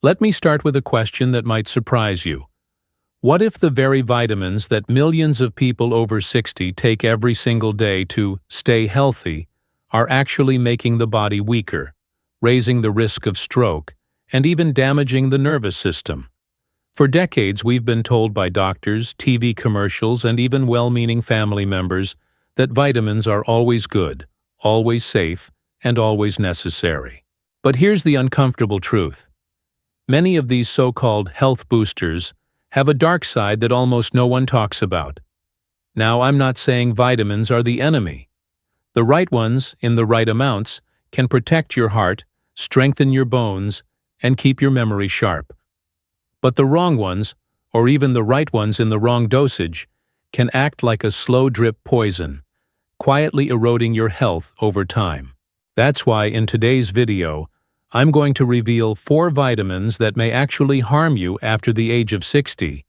Let me start with a question that might surprise you. What if the very vitamins that millions of people over 60 take every single day to stay healthy are actually making the body weaker, raising the risk of stroke, and even damaging the nervous system? For decades, we've been told by doctors, TV commercials, and even well-meaning family members that vitamins are always good, always safe, and always necessary. But here's the uncomfortable truth. Many of these so-called health boosters have a dark side that almost no one talks about. Now, I'm not saying vitamins are the enemy. The right ones, in the right amounts, can protect your heart, strengthen your bones, and keep your memory sharp. But the wrong ones, or even the right ones in the wrong dosage, can act like a slow-drip poison, quietly eroding your health over time. That's why in today's video, I'm going to reveal 4 vitamins that may actually harm you after the age of 60,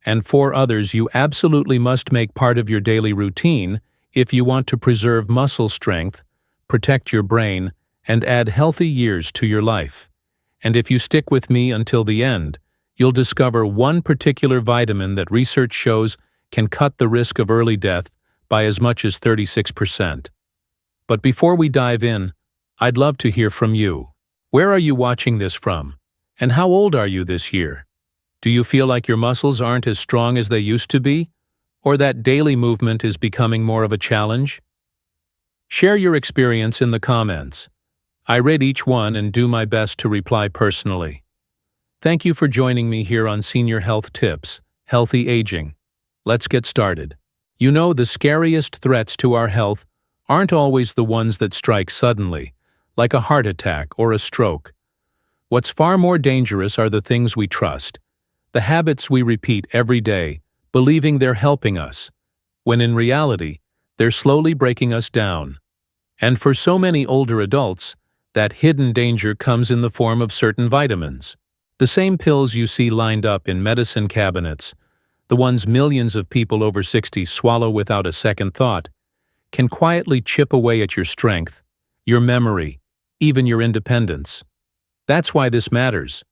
and 4 others you absolutely must make part of your daily routine if you want to preserve muscle strength, protect your brain, and add healthy years to your life. And if you stick with me until the end, you'll discover one particular vitamin that research shows can cut the risk of early death by as much as 36%. But before we dive in, I'd love to hear from you. Where are you watching this from? And how old are you this year? Do you feel like your muscles aren't as strong as they used to be? Or that daily movement is becoming more of a challenge? Share your experience in the comments. I read each one and do my best to reply personally. Thank you for joining me here on Senior Health Tips, Healthy Aging. Let's get started. You know, the scariest threats to our health aren't always the ones that strike suddenly, like a heart attack or a stroke. What's far more dangerous are the things we trust, the habits we repeat every day, believing they're helping us, when in reality, they're slowly breaking us down. And for so many older adults, that hidden danger comes in the form of certain vitamins. The same pills you see lined up in medicine cabinets, the ones millions of people over 60 swallow without a second thought, can quietly chip away at your strength, your memory, even your independence. That's why this matters.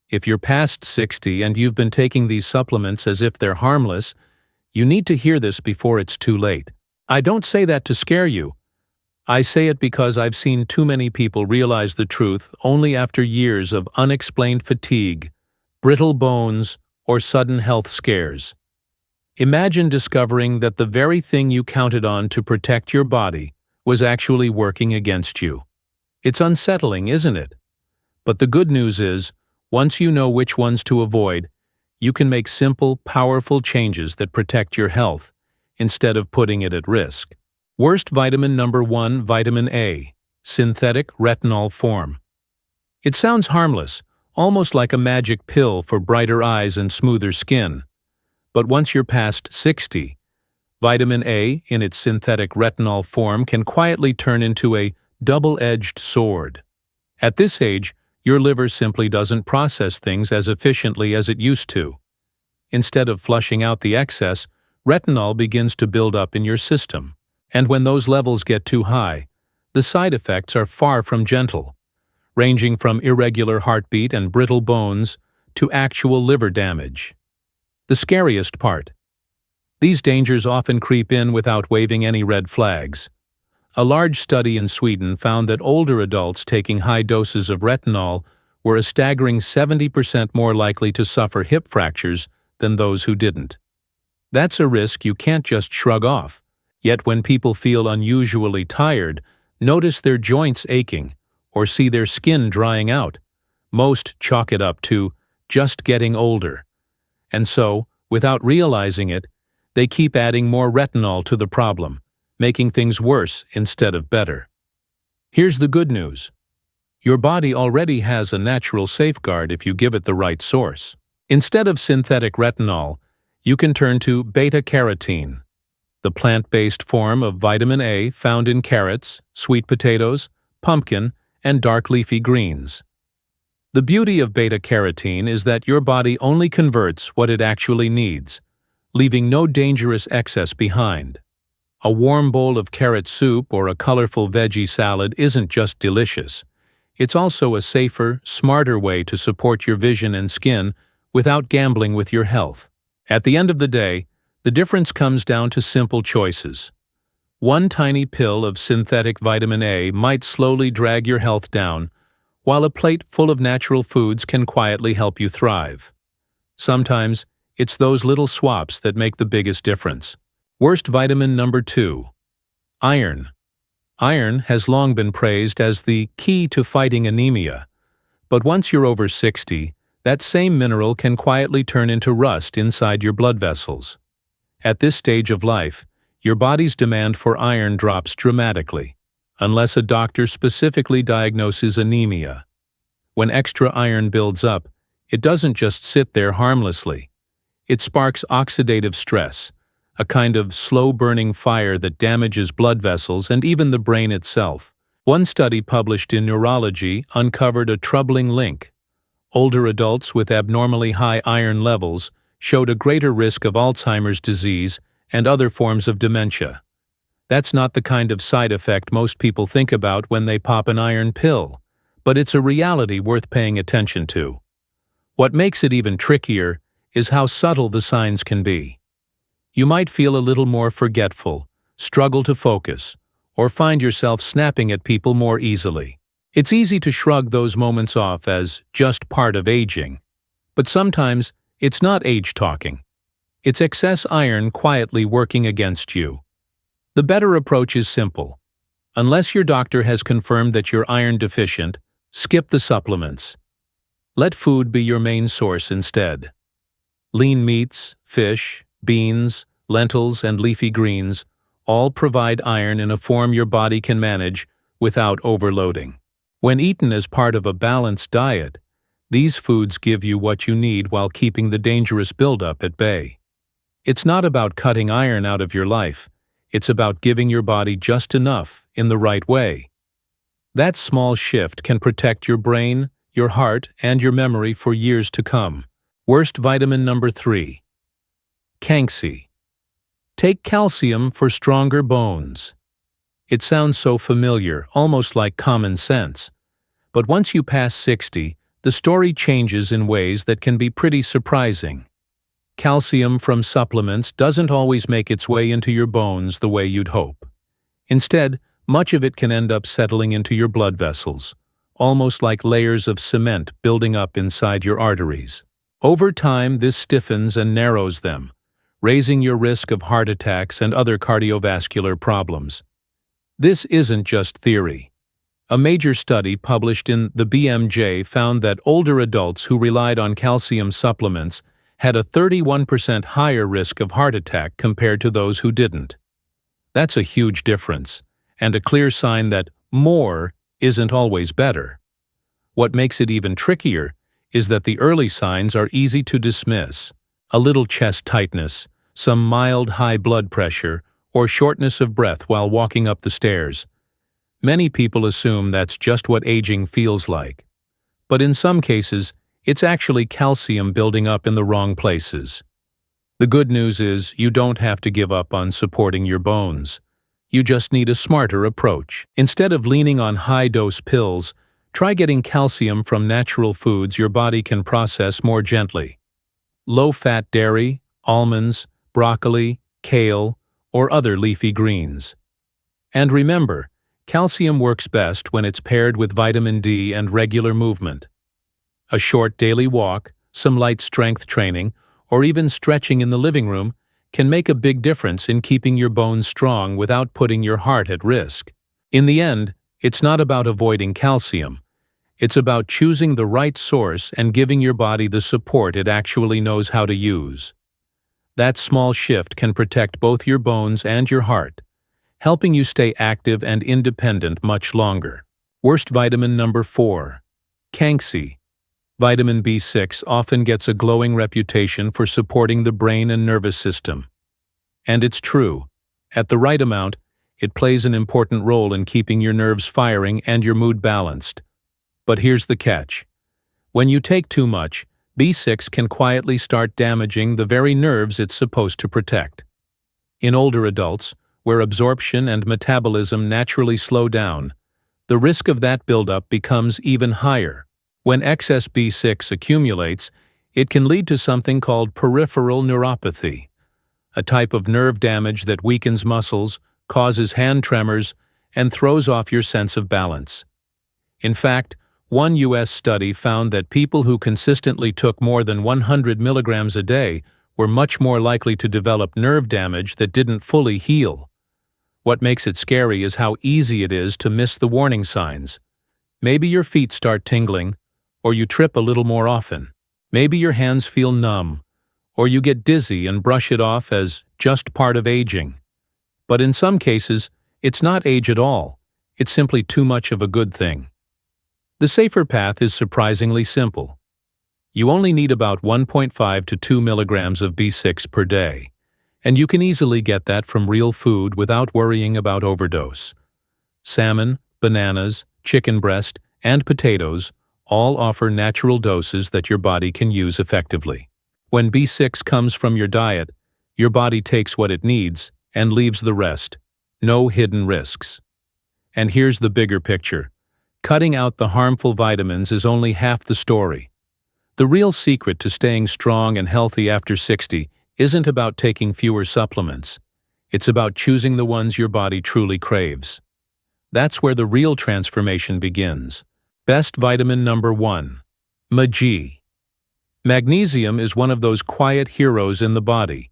If you're past 60 and you've been taking these supplements as if they're harmless, you need to hear this before it's too late. I don't say that to scare you. I say it because I've seen too many people realize the truth only after years of unexplained fatigue, brittle bones, or sudden health scares. Imagine discovering that the very thing you counted on to protect your body was actually working against you. It's unsettling, isn't it? But the good news is, once you know which ones to avoid, you can make simple, powerful changes that protect your health, instead of putting it at risk. Worst vitamin number 1, vitamin A, synthetic retinol form. It sounds harmless, almost like a magic pill for brighter eyes and smoother skin. But once you're past 60, vitamin A in its synthetic retinol form can quietly turn into a double-edged sword. At this age, your liver simply doesn't process things as efficiently as it used to. Instead of flushing out the excess, retinol begins to build up in your system. And when those levels get too high, the side effects are far from gentle, ranging from irregular heartbeat and brittle bones to actual liver damage. The scariest part: these dangers often creep in without waving any red flags. A large study in Sweden found that older adults taking high doses of retinol were a staggering 70% more likely to suffer hip fractures than those who didn't. That's a risk you can't just shrug off. Yet when people feel unusually tired, notice their joints aching, or see their skin drying out, most chalk it up to just getting older. And so, without realizing it, they keep adding more retinol to the problem, making things worse instead of better. Here's the good news. Your body already has a natural safeguard if you give it the right source. Instead of synthetic retinol, you can turn to beta-carotene, the plant-based form of vitamin A found in carrots, sweet potatoes, pumpkin, and dark leafy greens. The beauty of beta-carotene is that your body only converts what it actually needs, leaving no dangerous excess behind. A warm bowl of carrot soup or a colorful veggie salad isn't just delicious. It's also a safer, smarter way to support your vision and skin without gambling with your health. At the end of the day, the difference comes down to simple choices. One tiny pill of synthetic vitamin A might slowly drag your health down, while a plate full of natural foods can quietly help you thrive. Sometimes, it's those little swaps that make the biggest difference. Worst vitamin number 2. Iron. Iron has long been praised as the key to fighting anemia, but once you're over 60, that same mineral can quietly turn into rust inside your blood vessels. At this stage of life, your body's demand for iron drops dramatically, unless a doctor specifically diagnoses anemia. When extra iron builds up, it doesn't just sit there harmlessly. It sparks oxidative stress, a kind of slow-burning fire that damages blood vessels and even the brain itself. One study published in Neurology uncovered a troubling link. Older adults with abnormally high iron levels showed a greater risk of Alzheimer's disease and other forms of dementia. That's not the kind of side effect most people think about when they pop an iron pill, but it's a reality worth paying attention to. What makes it even trickier is how subtle the signs can be. You might feel a little more forgetful, struggle to focus, or find yourself snapping at people more easily. It's easy to shrug those moments off as just part of aging. But sometimes, it's not age talking. It's excess iron quietly working against you. The better approach is simple. Unless your doctor has confirmed that you're iron deficient, skip the supplements. Let food be your main source instead. Lean meats, fish, beans, lentils, and leafy greens all provide iron in a form your body can manage without overloading. When eaten as part of a balanced diet, these foods give you what you need while keeping the dangerous buildup at bay. It's not about cutting iron out of your life, it's about giving your body just enough in the right way. That small shift can protect your brain, your heart, and your memory for years to come. Worst vitamin number 3. Calcium. Take calcium for stronger bones. It sounds so familiar, almost like common sense. But once you pass 60, the story changes in ways that can be pretty surprising. Calcium from supplements doesn't always make its way into your bones the way you'd hope. Instead, much of it can end up settling into your blood vessels, almost like layers of cement building up inside your arteries. Over time, this stiffens and narrows them, raising your risk of heart attacks and other cardiovascular problems. This isn't just theory. A major study published in the BMJ found that older adults who relied on calcium supplements had a 31% higher risk of heart attack compared to those who didn't. That's a huge difference, and a clear sign that more isn't always better. What makes it even trickier is that the early signs are easy to dismiss. A little chest tightness, some mild high blood pressure, or shortness of breath while walking up the stairs. Many people assume that's just what aging feels like. But in some cases, it's actually calcium building up in the wrong places. The good news is you don't have to give up on supporting your bones. You just need a smarter approach. Instead of leaning on high-dose pills, try getting calcium from natural foods your body can process more gently. Low-fat dairy, almonds, broccoli, kale, or other leafy greens. And remember, calcium works best when it's paired with vitamin D and regular movement. A short daily walk, some light strength training, or even stretching in the living room can make a big difference in keeping your bones strong without putting your heart at risk. In the end, it's not about avoiding calcium. It's about choosing the right source and giving your body the support it actually knows how to use. That small shift can protect both your bones and your heart, helping you stay active and independent much longer. Worst vitamin number 4. Calcium. Vitamin B6 often gets a glowing reputation for supporting the brain and nervous system. And it's true. At the right amount, it plays an important role in keeping your nerves firing and your mood balanced. But here's the catch. When you take too much, B6 can quietly start damaging the very nerves it's supposed to protect. In older adults, where absorption and metabolism naturally slow down, the risk of that buildup becomes even higher. When excess B6 accumulates, it can lead to something called peripheral neuropathy, a type of nerve damage that weakens muscles, causes hand tremors, and throws off your sense of balance. In fact, one U.S. study found that people who consistently took more than 100 milligrams a day were much more likely to develop nerve damage that didn't fully heal. What makes it scary is how easy it is to miss the warning signs. Maybe your feet start tingling, or you trip a little more often. Maybe your hands feel numb, or you get dizzy and brush it off as just part of aging. But in some cases, it's not age at all. It's simply too much of a good thing. The safer path is surprisingly simple. You only need about 1.5 to 2 milligrams of B6 per day, and you can easily get that from real food without worrying about overdose. Salmon, bananas, chicken breast, and potatoes all offer natural doses that your body can use effectively. When B6 comes from your diet, your body takes what it needs and leaves the rest. No hidden risks. And here's the bigger picture. Cutting out the harmful vitamins is only half the story. The real secret to staying strong and healthy after 60 isn't about taking fewer supplements. It's about choosing the ones your body truly craves. That's where the real transformation begins. Best vitamin number 1. Mag. Magnesium is one of those quiet heroes in the body.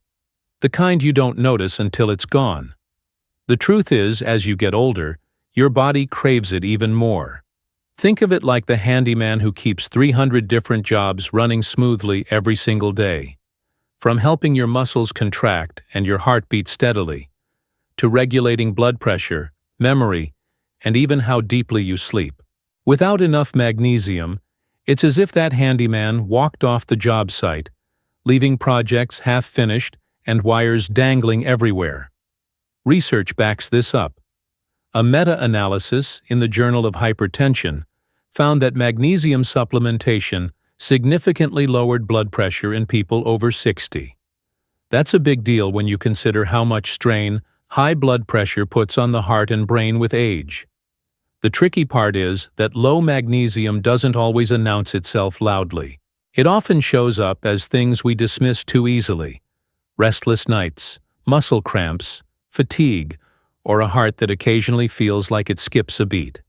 The kind you don't notice until it's gone. The truth is, as you get older, your body craves it even more. Think of it like the handyman who keeps 300 different jobs running smoothly every single day. From helping your muscles contract and your heart beat steadily, to regulating blood pressure, memory, and even how deeply you sleep. Without enough magnesium, it's as if that handyman walked off the job site, leaving projects half-finished and wires dangling everywhere. Research backs this up. A meta-analysis in the Journal of Hypertension found that magnesium supplementation significantly lowered blood pressure in people over 60. That's a big deal when you consider how much strain high blood pressure puts on the heart and brain with age. The tricky part is that low magnesium doesn't always announce itself loudly. It often shows up as things we dismiss too easily: restless nights, muscle cramps, fatigue, or a heart that occasionally feels like it skips a beat.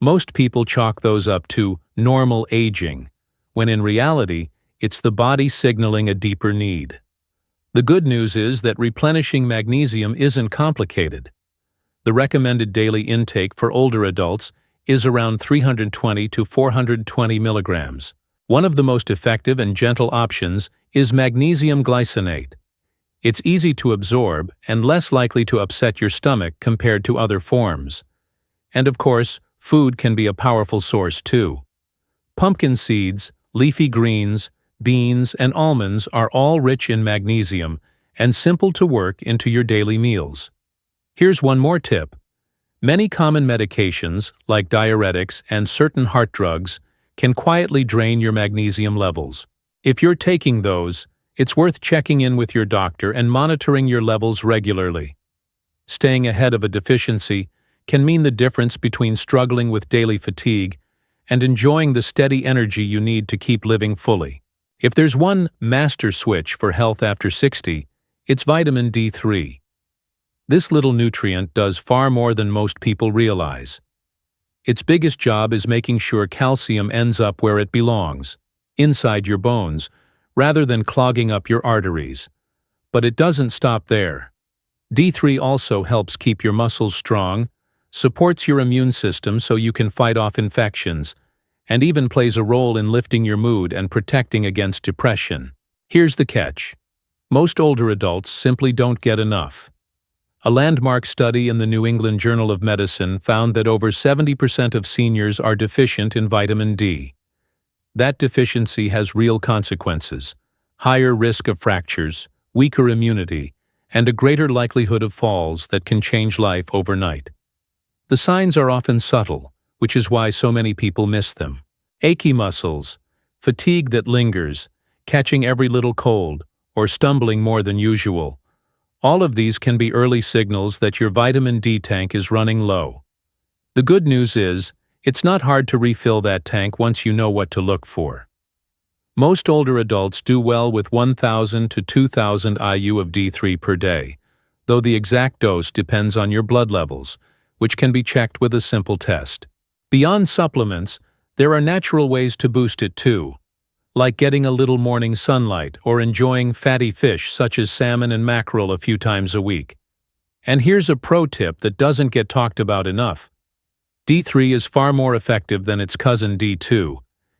Most people chalk those up to normal aging, when in reality, it's the body signaling a deeper need. The good news is that replenishing magnesium isn't complicated. The recommended daily intake for older adults is around 320 to 420 milligrams. One of the most effective and gentle options is magnesium glycinate. It's easy to absorb and less likely to upset your stomach compared to other forms. And of course, food can be a powerful source too. Pumpkin seeds, leafy greens, beans, and almonds are all rich in magnesium and simple to work into your daily meals. Here's one more tip. Many common medications, like diuretics and certain heart drugs, can quietly drain your magnesium levels. If you're taking those, it's worth checking in with your doctor and monitoring your levels regularly. Staying ahead of a deficiency can mean the difference between struggling with daily fatigue and enjoying the steady energy you need to keep living fully. If there's one master switch for health after 60, it's vitamin D3. This little nutrient does far more than most people realize. Its biggest job is making sure calcium ends up where it belongs, inside your bones, rather than clogging up your arteries. But it doesn't stop there. D3 also helps keep your muscles strong, supports your immune system so you can fight off infections, and even plays a role in lifting your mood and protecting against depression. Here's the catch. Most older adults simply don't get enough. A landmark study in the New England Journal of Medicine found that over 70% of seniors are deficient in vitamin D. That deficiency has real consequences: higher risk of fractures, weaker immunity, and a greater likelihood of falls that can change life overnight. The signs are often subtle, which is why so many people miss them. Achy muscles, fatigue that lingers, catching every little cold, or stumbling more than usual. All of these can be early signals that your vitamin D tank is running low. The good news is, it's not hard to refill that tank once you know what to look for. Most older adults do well with 1,000 to 2,000 IU of D3 per day, though the exact dose depends on your blood levels, which can be checked with a simple test. Beyond supplements, there are natural ways to boost it too, like getting a little morning sunlight or enjoying fatty fish such as salmon and mackerel a few times a week. And here's a pro tip that doesn't get talked about enough. D3 is far more effective than its cousin D2,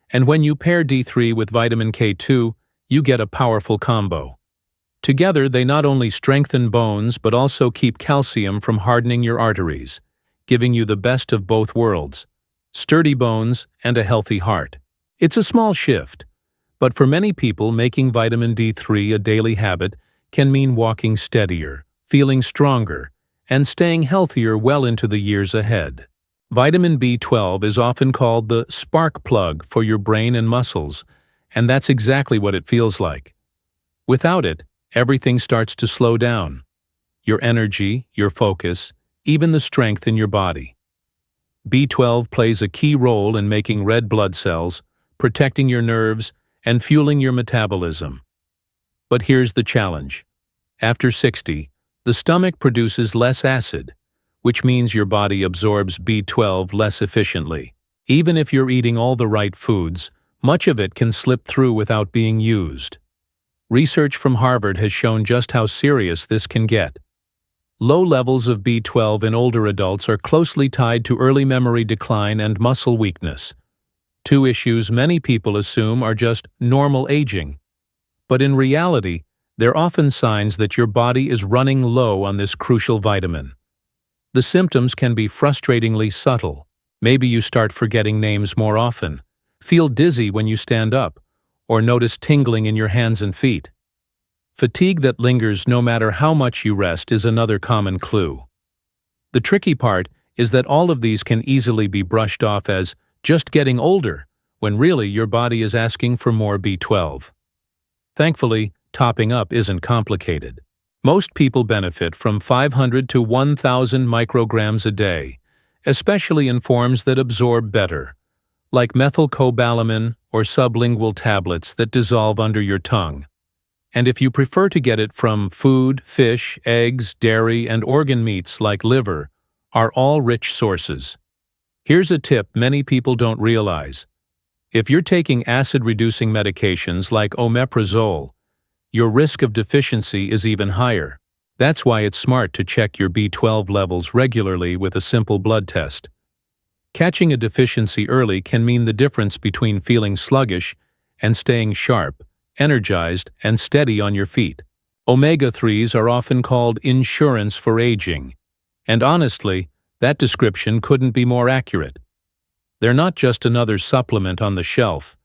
and when you pair D3 with vitamin K2, you get a powerful combo. Together, they not only strengthen bones but also keep calcium from hardening your arteries, giving you the best of both worlds: sturdy bones and a healthy heart. It's a small shift, but for many people, making vitamin D3 a daily habit can mean walking steadier, feeling stronger, and staying healthier well into the years ahead. Vitamin B12 is often called the spark plug for your brain and muscles, and that's exactly what it feels like. Without it, everything starts to slow down. Your energy, your focus, even the strength in your body. B12 plays a key role in making red blood cells, protecting your nerves, and fueling your metabolism. But here's the challenge. After 60, the stomach produces less acid, which means your body absorbs B12 less efficiently. Even if you're eating all the right foods, much of it can slip through without being used. Research from Harvard has shown just how serious this can get. Low levels of B12 in older adults are closely tied to early memory decline and muscle weakness, two issues many people assume are just normal aging. But in reality, they're often signs that your body is running low on this crucial vitamin. The symptoms can be frustratingly subtle. Maybe you start forgetting names more often, feel dizzy when you stand up, or notice tingling in your hands and feet. Fatigue that lingers no matter how much you rest is another common clue. The tricky part is that all of these can easily be brushed off as just getting older, when really your body is asking for more B12. Thankfully, topping up isn't complicated. Most people benefit from 500 to 1,000 micrograms a day, especially in forms that absorb better, like methylcobalamin or sublingual tablets that dissolve under your tongue. And if you prefer to get it from food, fish, eggs, dairy, and organ meats like liver, are all rich sources. Here's a tip many people don't realize. If you're taking acid-reducing medications like omeprazole, your risk of deficiency is even higher. That's why it's smart to check your B12 levels regularly with a simple blood test. Catching a deficiency early can mean the difference between feeling sluggish and staying sharp, energized, and steady on your feet. Omega-3s are often called insurance for aging, and honestly, that description couldn't be more accurate. They're not just another supplement on the shelf.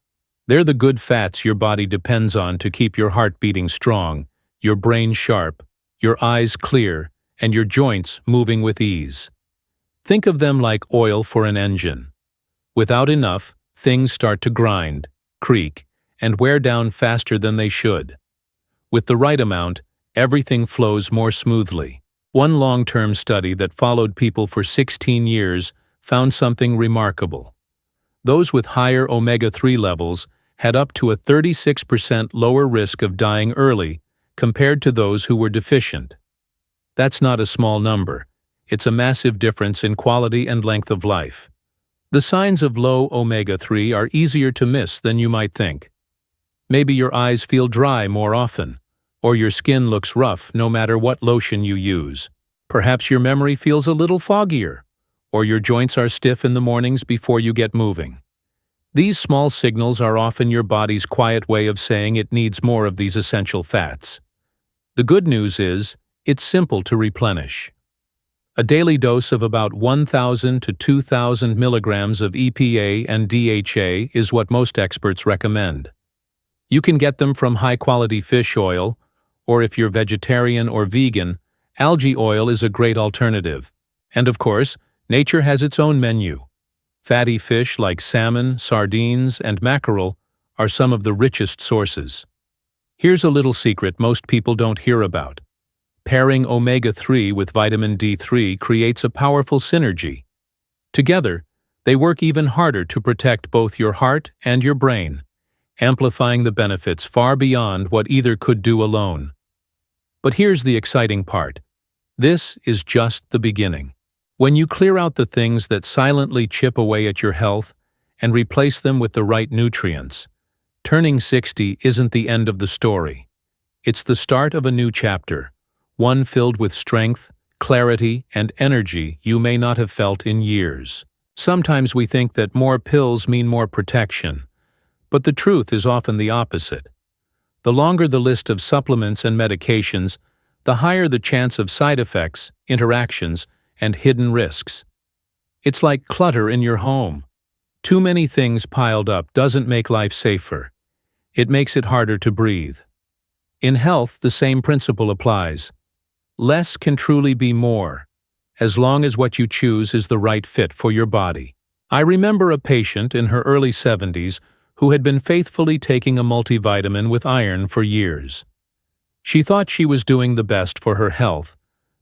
They're the good fats your body depends on to keep your heart beating strong, your brain sharp, your eyes clear, and your joints moving with ease. Think of them like oil for an engine. Without enough, things start to grind, creak, and wear down faster than they should. With the right amount, everything flows more smoothly. One long-term study that followed people for 16 years found something remarkable. Those with higher omega-3 levels had up to a 36% lower risk of dying early compared to those who were deficient. That's not a small number. It's a massive difference in quality and length of life. The signs of low omega-3 are easier to miss than you might think. Maybe your eyes feel dry more often, or your skin looks rough no matter what lotion you use. Perhaps your memory feels a little foggier, or your joints are stiff in the mornings before you get moving. These small signals are often your body's quiet way of saying it needs more of these essential fats. The good news is, it's simple to replenish. A daily dose of about 1,000 to 2,000 milligrams of EPA and DHA is what most experts recommend. You can get them from high-quality fish oil, or if you're vegetarian or vegan, algae oil is a great alternative. And of course, nature has its own menu. Fatty fish like salmon, sardines, and mackerel are some of the richest sources. Here's a little secret most people don't hear about. Pairing omega-3 with vitamin D3 creates a powerful synergy. Together, they work even harder to protect both your heart and your brain, amplifying the benefits far beyond what either could do alone. But here's the exciting part. This is just the beginning. When you clear out the things that silently chip away at your health and replace them with the right nutrients, turning 60 isn't the end of the story. It's the start of a new chapter, one filled with strength, clarity, and energy you may not have felt in years. Sometimes we think that more pills mean more protection, but the truth is often the opposite. The longer the list of supplements and medications, the higher the chance of side effects, interactions, and hidden risks. It's like clutter in your home. Too many things piled up doesn't make life safer. It makes it harder to breathe. In health, the same principle applies. Less can truly be more, as long as what you choose is the right fit for your body. I remember a patient in her early 70s who had been faithfully taking a multivitamin with iron for years. She thought she was doing the best for her health,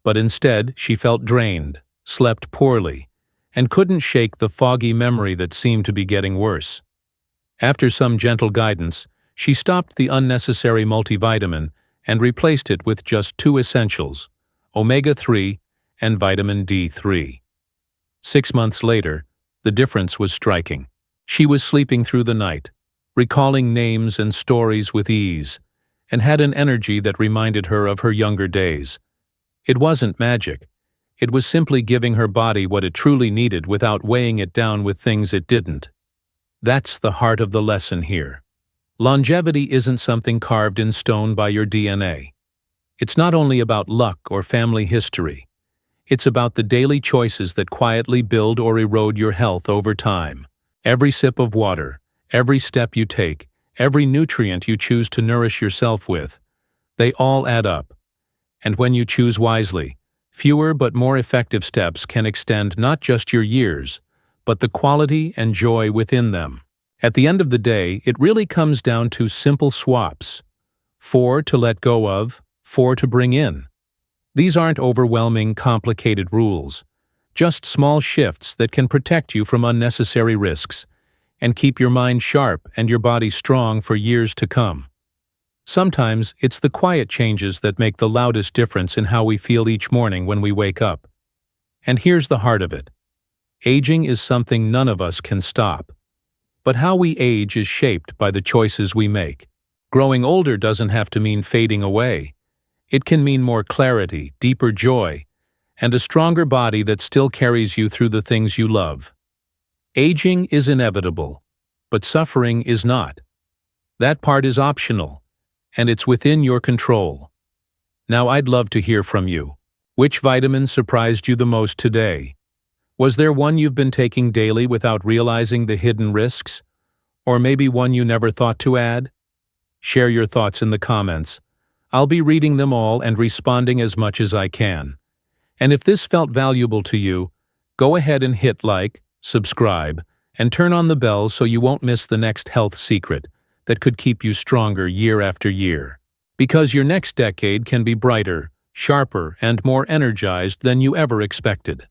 but instead she felt drained, slept poorly, and couldn't shake the foggy memory that seemed to be getting worse. After some gentle guidance, she stopped the unnecessary multivitamin and replaced it with just two essentials, omega-3 and vitamin D3. 6 months later, the difference was striking. She was sleeping through the night, recalling names and stories with ease, and had an energy that reminded her of her younger days. It wasn't magic. It was simply giving her body what it truly needed without weighing it down with things it didn't. That's the heart of the lesson here. Longevity isn't something carved in stone by your DNA. It's not only about luck or family history. It's about the daily choices that quietly build or erode your health over time. Every sip of water, every step you take, every nutrient you choose to nourish yourself with, they all add up. And when you choose wisely, fewer but more effective steps can extend not just your years, but the quality and joy within them. At the end of the day, it really comes down to simple swaps. 4 to let go of, 4 to bring in. These aren't overwhelming, complicated rules, just small shifts that can protect you from unnecessary risks and keep your mind sharp and your body strong for years to come. Sometimes it's the quiet changes that make the loudest difference in how we feel each morning when we wake up. And here's the heart of it. Aging is something none of us can stop. But how we age is shaped by the choices we make. Growing older doesn't have to mean fading away. It can mean more clarity, deeper joy, and a stronger body that still carries you through the things you love. Aging is inevitable, but suffering is not. That part is optional, and it's within your control. Now I'd love to hear from you. Which vitamin surprised you the most today? Was there one you've been taking daily without realizing the hidden risks? Or maybe one you never thought to add? Share your thoughts in the comments. I'll be reading them all and responding as much as I can. And if this felt valuable to you, go ahead and hit like, subscribe, and turn on the bell so you won't miss the next health secret that could keep you stronger year after year. Because your next decade can be brighter, sharper, and more energized than you ever expected.